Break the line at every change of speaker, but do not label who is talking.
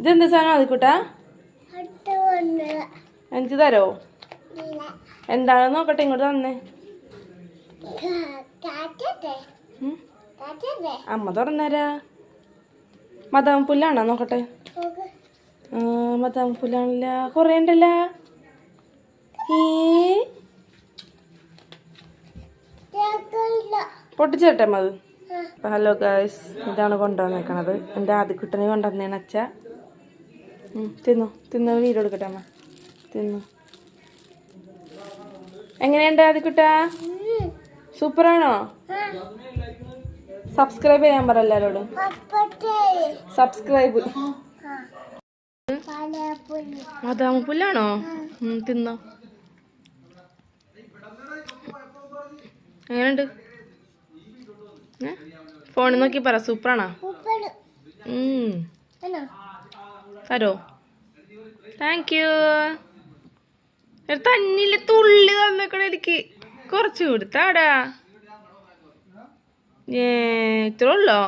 ഇതെന്താ സാധനം അതിക്കൂട്ടാ? എനിക്ക് തരോ? എന്താണെന്ന് നോക്കട്ടെ, ഇങ്ങോട്ട് തന്നെ. അമ്മ തുറന്നേരാ. മദാം പുല്ലാണോ നോക്കട്ടെ? മദാം പുല്ലാണല്ല, കൊറേ ഉണ്ടല്ല. പൊട്ടിച്ചേട്ടെ അത്. ഹലോ ഗായ്സ്, ഇതാണ് കൊണ്ടുവന്നേക്കണത്. എൻ്റെ ആദ്യക്കുട്ടനെ കൊണ്ടുവന്നേന്ന് അച്ഛ. തിന്നു തിന്നു, വീട് കൊടുക്കട്ടെ അമ്മ. തിന്നു. എങ്ങനെയുണ്ട് ആദ്യക്കുട്ട? സൂപ്പറാണോ? സബ്സ്ക്രൈബ് ചെയ്യാൻ പറ എല്ലാരോടും. സബ്സ്ക്രൈബ്. മദാം പുല്ലാണോ? തിന്നോ. എങ്ങനെയുണ്ട്? ഫോണിൽ നോക്കി പറ, സൂപ്പറാണോ? തരോ? Thank you. തന്നില്ല തുള്ളി തന്നേക്കണ എനിക്ക്. കുറച്ച് കൊടുത്താടാ. ഇത്രേ ഉള്ളോ?